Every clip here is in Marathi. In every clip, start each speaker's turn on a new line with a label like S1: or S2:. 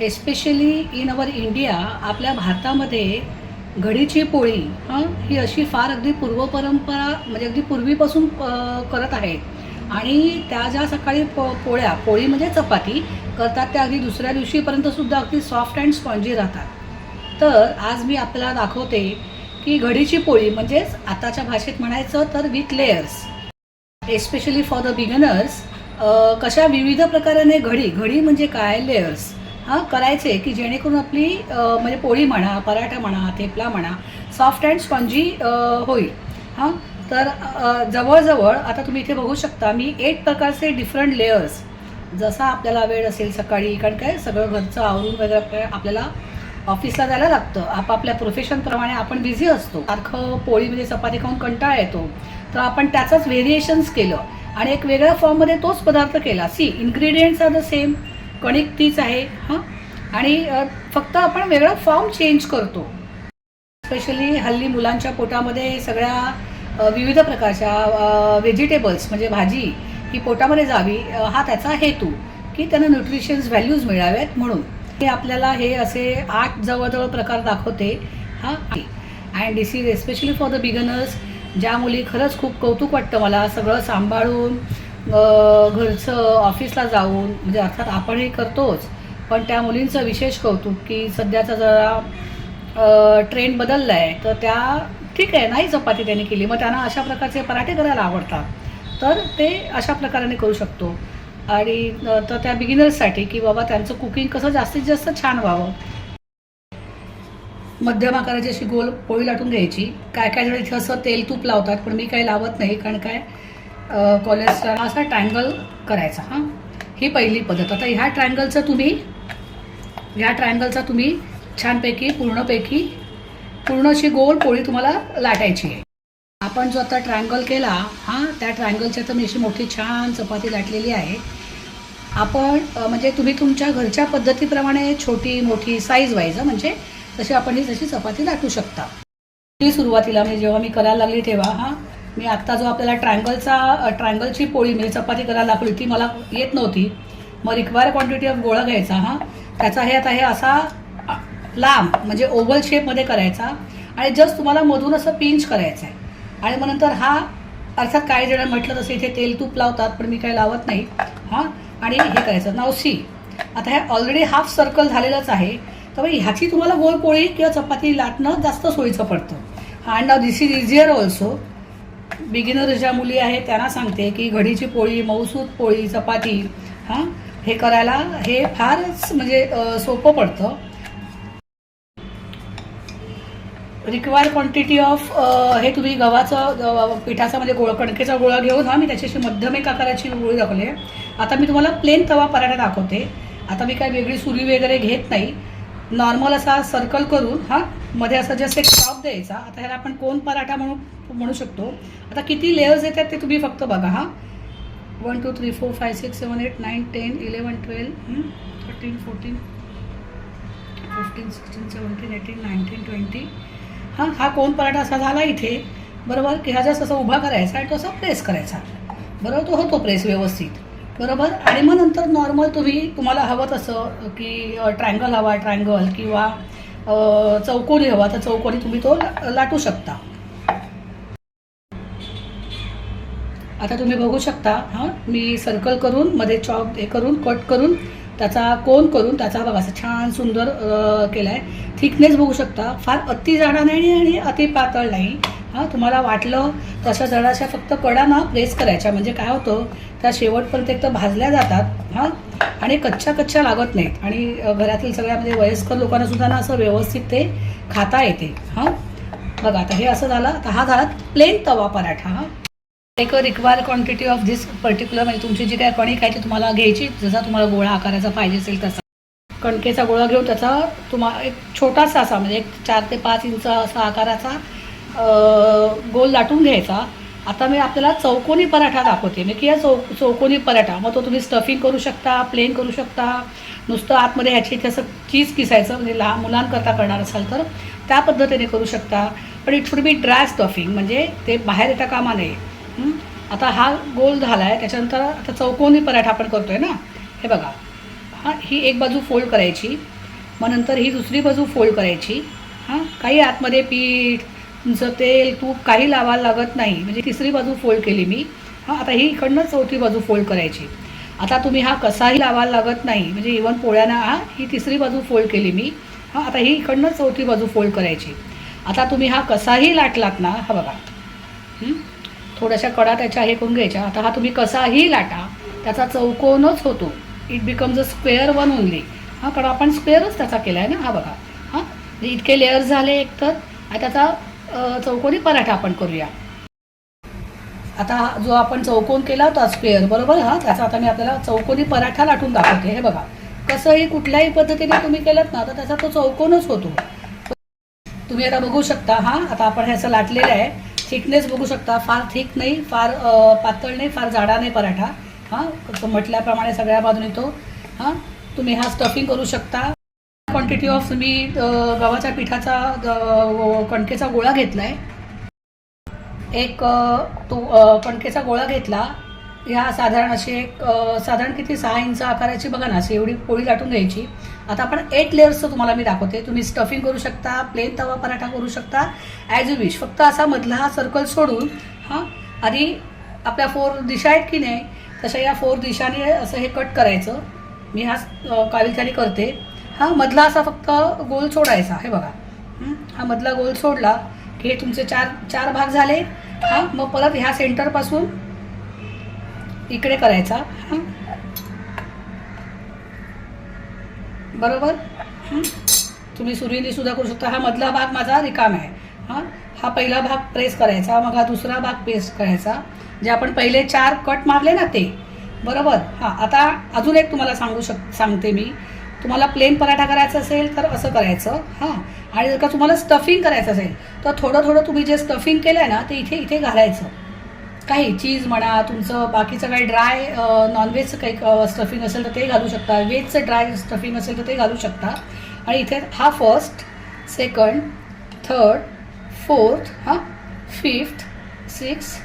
S1: एस्पेशली इन अवर इंडिया, आपल्या भारतामध्ये घडीची पोळी ही अशी फार अगदी पूर्वपरंपरा म्हणजे अगदी पूर्वीपासून करत आहेत. आणि त्या ज्या सकाळी पोळी म्हणजे चपाती करतात त्या अगदी दुसऱ्या दिवशीपर्यंतसुद्धा अगदी सॉफ्ट अँड स्पॉन्जी राहतात. तर आज मी आपल्याला दाखवते की घडीची पोळी म्हणजेच आताच्या भाषेत म्हणायचं तर with layers, especially for the beginners. कशा विविध प्रकाराने घडी म्हणजे काय, लेयर्स करायचे की जेणेकरून आपली म्हणजे पोळी म्हणा, पराठा म्हणा, थेपला म्हणा, सॉफ्ट अँड स्पॉन्जी होईल. तर जवळजवळ आता तुम्ही इथे बघू शकता मी 8 प्रकारचे डिफरंट लेयर्स, जसा आपल्याला वेळ असेल सकाळी, कारण काय सगळं घरचं आवरून वगैरे आपल्याला ऑफिसला जायला लागतं, आपापल्या प्रोफेशनप्रमाणे आपण बिझी असतो. सारखं पोळीमध्ये चपाती खाऊन कंटाळा येतो, तर आपण त्याचंच व्हेरिएशन्स केलं आणि एक वेगळ्या फॉर्ममध्ये तोच पदार्थ केला. इन्ग्रेडियंट्स आर द सेम, कणिक तीच आहे आणि फक्त आपण वेगळा फॉर्म चेंज करतो. स्पेशली हल्ली मुलांच्या पोटामध्ये सगळ्या विविध प्रकारच्या व्हेजिटेबल्स म्हणजे भाजी ही पोटामध्ये जावी, हा त्याचा हेतू, की त्यांना न्यूट्रिशन्स व्हॅल्यूज मिळाव्यात म्हणून हे आपल्याला हे असे 8 जवळजवळ प्रकार दाखवते. And this is especially for the beginners. ज्या मुली खरंच खूप कौतुक वाटतं मला सगळं सांभाळून घरचं ऑफिसला जाऊन, म्हणजे अर्थात आपणही करतोच, पण त्या मुलींचं विशेष कौतुक की सध्याचा जरा ट्रेंड बदलला आहे, तर त्या ठीक आहे नाही चपाती त्यांनी केली, मग त्यांना अशा प्रकारचे पराठे करायला आवडतात, तर ते अशा प्रकाराने करू शकतो. आणि तर त्या बिगिनर्ससाठी की बाबा त्यांचं कुकिंग कसं जास्तीत जास्त छान व्हावं. मध्यम आकाराची अशी गोल पोळी लाटून घ्यायची. काय काय जण इथे असं तेल तूप लावतात, पण मी काही लावत नाही, कारण काय कोलेस्ट्रॉल. असा ट्रायंगल करायचा. ही पहिली पद्धत. आता ह्या ट्रायंगलचा तुम्ही छानपैकी पूर्ण अशी गोल पोळी तुम्हाला लाटायची आहे. आपण जो आता ट्रायंगल केला त्या ट्रायंगलच्या तर मी अशी मोठी छान चपाती लाटलेली आहे. आपण म्हणजे तुम्ही तुमच्या घरच्या पद्धतीप्रमाणे छोटी मोठी साईज वाईज म्हणजे तशी आपण ही जशी चपाती लाटू शकता. ती सुरुवातीला म्हणजे जेव्हा मी करायला लागली तेव्हा मी आत्ता जो आपल्याला ट्रायंगलची पोळी म्हणजे चपाती करायला लागली ती मला येत नव्हती. मग रिक्वायर क्वांटिटी ऑफ गोळा घ्यायचा. त्याचा हे असा लांब म्हणजे ओव्हल शेपमध्ये करायचा आणि जस्ट तुम्हाला मधून असं पिंच करायचं आहे. आणि मग नंतर अर्थात काही जण म्हटलं तसं इथे तेल तूप लावतात, पण मी काही लावत नाही. आणि हे करायचं. नाव आता हे ऑलरेडी हाफ सर्कल झालेलंच आहे, तर ह्याची तुम्हाला गोल पोळी किंवा चपाती लाटणं जास्त सोयीचं पडतं. And now this is easier also. Beginner ज्या मुली आहेत त्यांना सांगते की घडीची पोळी, मऊसूत पोळी, चपाती हे करायला हे फारच म्हणजे सोपं पडतं. रिक्वायर क्वांटिटी ऑफ हे तुम्ही गव्हाचं पिठाचा म्हणजे कणकेचा गोळा घेऊन मी त्याच्याशी मध्यम एक आकाराची पोळी दाखवली आहे. आता मी तुम्हाला प्लेन तवा पराठा दाखवते. आता मी काही वेगळी सुरी वगैरे घेत नाही, नॉर्मल असा सर्कल करून मध्ये असं जस्ट एक टॉप द्यायचा. आता ह्याला आपण कोण पराठा म्हणू शकतो. आता किती लेयर्स येतात ते तुम्ही फक्त बघा. 1 2 3 4 5 6 7 8 9 10 11 12 13 14 15 16 17 18 19 20. हा कोण पराठा असा झाला इथे, बरोबर, की हा जास्त असा उभा करायचा आणि तो असा प्रेस करायचा, बरोबर, तो होतो प्रेस व्यवस्थित, बरोबर. आणि मग नंतर नॉर्मल तुम्हाला हवं तसं की ट्रायंगल हवा ट्रायंगल किंवा चौकोनी हवा तर चौकोनी तुम्ही तो लाटू शकता. आता तुम्ही बघू शकता मी सर्कल करून मध्ये चॉप हे करून कट करून त्याचा कोन करून त्याचा बघा असं छान सुंदर केला आहे. थिकनेस बघू शकता, फार अति जाडा नाही आणि अति पातळ नाही. तुम्हाला वाटलं तशा जडाच्या फक्त कडा प्रेस करायच्या, म्हणजे काय होतं त्या शेवटपर्यंत एक तर भाजल्या जातात आणि कच्च्या लागत नाहीत आणि घरातील सगळ्या म्हणजे वयस्कर लोकांना सुद्धा असं व्यवस्थित ते खाता येते. बघा आता हे असं झालं. आता हा झाला प्लेन तवा पराठा. एक require quantity of this particular म्हणजे तुमची जी काय कणिक आहे ती तुम्हाला घ्यायची, जसा तुम्हाला गोळा आकाराचा पाहिजे असेल तसा. कणकेचा गोळा घेऊन त्याचा तुम्हाला एक छोटासा असा म्हणजे 4 ते 5 इंच असा आकाराचा गोल लाटून घ्यायचा. आता मी आपल्याला चौकोनी पराठा दाखवते मी की चौकोनी पराठा, मग तो तुम्ही स्टफिंग करू शकता, प्लेन करू शकता, नुसतं आतमध्ये ह्याची असं चीज किसायचं म्हणजे लहान मुलांकरता करणार असाल तर त्या पद्धतीने करू शकता. पण it should be dry stuffing, म्हणजे ते बाहेर येता कामा नये. आता हा गोल झाला आहे. त्याच्यानंतर आता चौकोनी पराठा आपण करतोय ना, हे बघा हां, ही एक बाजू फोल्ड करायची, मग नंतर ही दुसरी बाजू फोल्ड करायची. हां, काही आतमध्ये पीठ तुमचं तेल तूप काही लावायला लागत नाही. म्हणजे तिसरी बाजू फोल्ड केली मी. हां, आता ही इकडनं चौथी बाजू फोल्ड करायची. आता तुम्ही हा कसाही लावायला लागत नाही. म्हणजे इव्हन पोळ्यांना ही तिसरी बाजू फोल्ड केली मी. हां, आता ही इकडनं चौथी बाजू फोल्ड करायची. आता तुम्ही हा कसाही लाटलात ना, हा बघा, थोड्याशा कडा त्याच्या हे करून घ्यायच्या. आता हा तुम्ही कसाही लाटा त्याचा चौकोनच होतो. It becomes a square one only. हां, कारण आपण स्क्वेअरच त्याचा केला आहे ना. हा बघा, हां, इतके लेअर झाले एकतर. आता त्याचा चौकोनी पराठा आपण करूया. आता जो आपण चौकोन केला होता स्क्वेअर, बरोबर, हां, त्याचा आता मी आपल्याला चौकोनी पराठा लाटून दाखवते. हे बघा, कसंही कुठल्याही पद्धतीने तुम्ही केलं ना तर त्याचा तो चौकोनच होतो. तुम्ही आता बघू शकता. हां, आता आपण हे असं लाटलेलं आहे. थिकनेस बघू शकता, फार थिक नाही, फार पातळ नाही, फार जाडा नाही पराठा. हां, म्हटल्याप्रमाणे सगळ्या बाजूने तो. हां, तुम्ही हा स्टफिंग करू शकता. क्वांटिटी ऑफ मी गव्हाच्या पिठाचा कणकेचा गोळा घेतला आहे. एक तो कणकेचा गोळा घेतला. ह्या साधारण असे साधारण किती 6 इंच आकाराची बघा ना, अशी एवढी पोळी लाटून घ्यायची. आता आपण 8 लेअर्सचं तुम्हाला मी दाखवते. तुम्ही स्टफिंग करू शकता, प्लेन तवा पराठा करू शकता, ॲज यू विश. फक्त असा मधला हा सर्कल सोडून, हां, आधी आपल्या 4 दिशा आहेत की नाही, तशा या 4 दिशाने असं हे कट करायचं. मी हा काविलथानी करते. हा मधला असा फक्त गोल सोडायचा. हे बघा, हा मधला गोल सोडला की हे तुमचे चार भाग झाले. हां, मग परत ह्या सेंटरपासून इकडे करायचा. हां, बरोबर. तुम्ही सुरीने सुद्धा करू शकता. हा मधला भाग माझा रिकामा आहे. हां, हा पहिला भाग प्रेस करायचा, मग हा दुसरा भाग प्रेस करायचा. जे आपण पहिले 4 कट मारले ना ते, बरोबर. हां, आता अजून एक तुम्हाला सांगते मी. तुम्हाला प्लेन पराठा करायचा असेल तर असं करायचं. हां, आणि जर का तुम्हाला स्टफिंग करायचं असेल तर थोडं तुम्ही जे स्टफिंग केलं आहे ना ते इथे घालायचं. काही चीज म्हणा, तुमचं बाकीचं काही ड्राय नॉनव्हेजचं काही स्टफिंग असेल तर ते घालू शकता. व्हेजचं ड्राय स्टफिंग असेल तर ते घालू शकता. आणि इथे हा फर्स्ट, सेकंड, थर्ड, फोर्थ, हां, फिफ्थ, 6,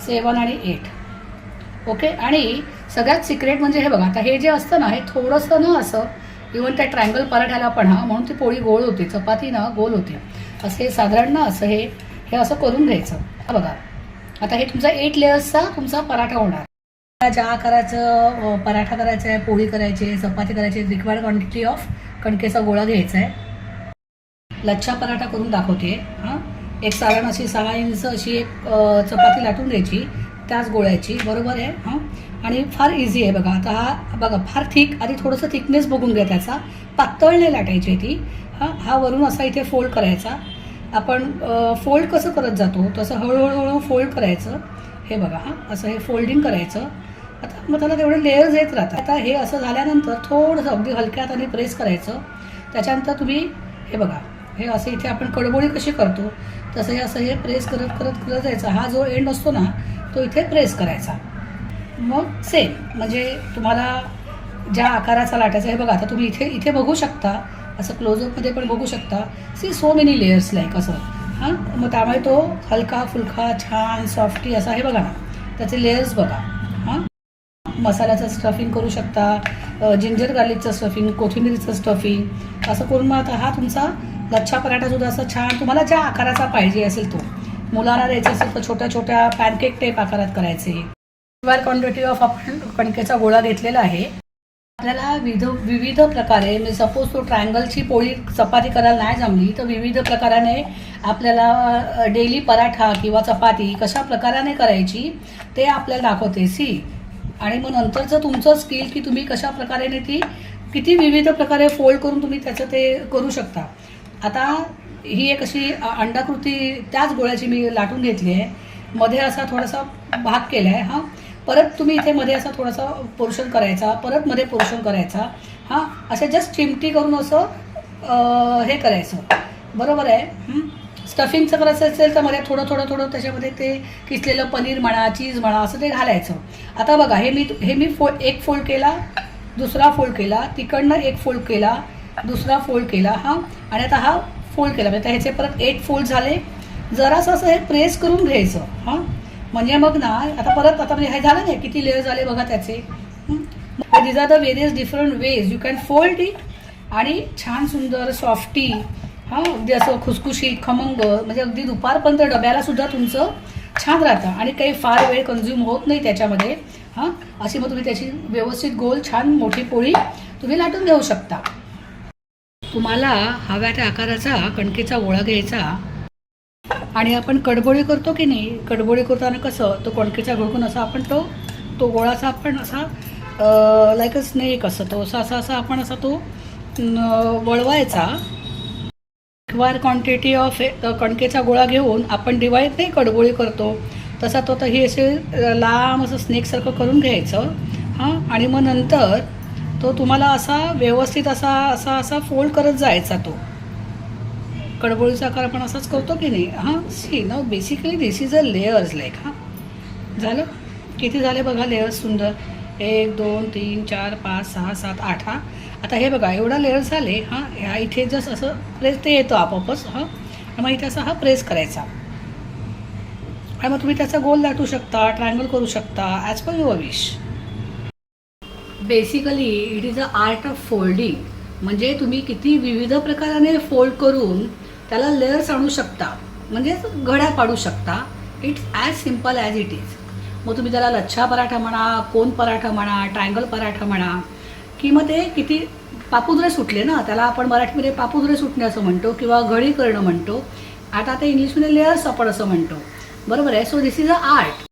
S1: 7 आणि 8. ओके. आणि सगळ्यात सिक्रेट म्हणजे हे बघा, आता हे जे असतं ना हे थोडंसं ना असं, इव्हन त्या ट्रायंगल पराठ्याला पण, हां, म्हणून ती पोळी गोल होते, चपाती ना गोल होते. असे साधारण ना असं हे असं करून घ्यायचं. बघा, आता हे तुमचा 8 लेअर्सचा तुमचा पराठा होणार. ज्या आकाराचं पराठा करायचा आहे, पोळी करायची आहे, चपाती करायची आहे, रिक्वायर्ड क्वांटिटी ऑफ कणकेचा गोळा घ्यायचा आहे. लच्छा पराठा करून दाखवते. हां, एक साधारण अशी 6 इंच अशी एक चपाती लाटून घ्यायची त्याच गोळ्याची, बरोबर आहे. हां, आणि फार इझी आहे. बघा, आता हा बघा फार थिक, आधी थोडंसं थिकनेस बघून घ्या त्याचा. पातळ नाही लाटायची ती. हां, हा वरून असा इथे फोल्ड करायचा. आपण फोल्ड कसं करत जातो तसं हळूहळू फोल्ड करायचं. हे बघा, हां, असं हे फोल्डिंग करायचं. आता मग त्याला तेवढे लेयर्स येत राहतात. आता हे असं झाल्यानंतर थोडंसं अगदी हलक्या हाताने प्रेस करायचं. त्याच्यानंतर तुम्ही हे बघा, हे असं इथे आपण कडबोळी कशी करतो तसं हे प्रेस करत जायचं. हा जो एंड असतो ना तो इथे प्रेस करायचा. मग सेम म्हणजे तुम्हाला ज्या आकाराचा लाटायचा. हे बघा, आता तुम्ही इथे बघू शकता, असं क्लोजअपमध्ये पण बघू शकता. See so many layers like असं. हां, मग त्यामुळे तो हलका फुलका छान सॉफ्टी असा. हे बघा ना त्याचे लेयर्स बघा. हां, मसाल्याचं स्टफिंग करू शकता, जिंजर गार्लिकचं स्टफिंग, कोथिंबीरचं स्टफिंग, असं करून मग आता हा तुमचा लच्छा पराठासुद्धा असं छान तुम्हाला ज्या आकाराचा पाहिजे असेल तो. मुलांना द्यायचं असेल तर छोट्या छोट्या पॅनकेक टाईप आकारात करायचे. रिक्वायर्ड क्वांटिटी ऑफ आपण कणकेचा गोळा घेतलेला आहे. आपल्याला विविध प्रकारे, म्हणजे सपोज तो ट्रायंगलची पोळी चपाती करायला नाही जमली तर विविध प्रकाराने आपल्याला डेली पराठा किंवा चपाती कशा प्रकाराने करायची ते आपल्याला दाखवते. सी, आणि मग नंतरचं तुमचं स्किल की तुम्ही कशा प्रकारे ती किती विविध प्रकारे फोल्ड करून तुम्ही त्याचं ते करू शकता. आता ही एक अशी अंडाकृती त्याच गोळ्याची मी लाटून घेतली आहे. मध्ये असा थोडासा भाग केला आहे. हां, परत तुम्ही इथे मध्ये असा थोडासा पोर्शन करायचा, परत मध्ये पोर्शन करायचा. हां, असे जस्ट चिमटी करून असं हे करायचं, बरोबर आहे. स्टफिंगचं करायचं असेल तर मध्ये थोडं त्याच्यामध्ये ते किसलेलं पनीर म्हणा, चीज म्हणा, असं ते घालायचं. आता बघा, हे मी एक फोल्ड केला, दुसरा फोल्ड केला, तिकडनं एक फोल्ड केला, दुसरा फोल्ड केला. हां, आणि आता हा फोल्ड केला. म्हणजे ह्याचे परत 8 फोल्ड झाले. जरासं असं हे प्रेस करून घ्यायचं. हां, म्हणजे मग ना आता म्हणजे हे झालं नाही किती लेअर झाले बघा त्याचे. These are the various different ways you can fold it आणि छान सुंदर सॉफ्टी हां अगदी असं खुसखुशीत खमंग म्हणजे अगदी दुपारपर्यंत डब्याला सुद्धा तुमचं छान राहतं आणि काही फार वेळ कन्झ्युम होत नाही त्याच्यामध्ये. हां अशी मग तुम्ही त्याची व्यवस्थित गोल छान मोठी पोळी तुम्ही लाटून घेऊ शकता. तुम्हाला हव्या त्या आकाराचा कणकेचा गोळा घ्यायचा आणि आपण कडबोळी करतो की नाही, कडबोळी करताना कसं तो कणकेचा घोळकून असा आपण तो गोळाचा आपण असा लाईक अ स्नेक असं तो असा आपण असा तो वळवायचा. इक्वायर क्वांटिटी ऑफ कणकेचा गोळा घेऊन आपण डिवाईड नाही कडबोळी करतो तसा तो ही असे लांब असं स्नेकसारखं करून घ्यायचं. हां आणि मग नंतर तो तुम्हाला असा व्यवस्थित असा फोल्ड करत जायचा. तो कडबोळीचा आकार आपण असाच करतो की नाही. हां सी ना basically this is a layers like. हां झालं किती झाले बघा लेयर्स सुंदर 1 2 3 4 5 6 7 8. हां आता हे बघा एवढा लेयर्स झाले. हां ह्या इथे जसं असं प्रेस ते येतो आपोआपच. हां मग इथे असा हा प्रेस करायचा आणि मग तुम्ही त्याचा गोल लाटू शकता, ट्रायंगल करू शकता as per your wish. Basically it is a art of folding. म्हणजे तुम्ही किती विविध प्रकाराने फोल्ड करून त्याला लेयर्स आणू शकता म्हणजे घड्या पाडू शकता. It's as simple as it is. मग तुम्ही त्याला लच्छा पराठा म्हणा, कोन पराठा म्हणा, ट्रायंगल पराठा म्हणा की मग ते किती पापुद्रे सुटले ना त्याला आपण मराठीमध्ये पापुद्रे सुटणे असं म्हणतो किंवा घडी करणं म्हणतो. आता ते इंग्लिशमध्ये लेयर्स आपण असं म्हणतो. बरोबर आहे. So this is a art.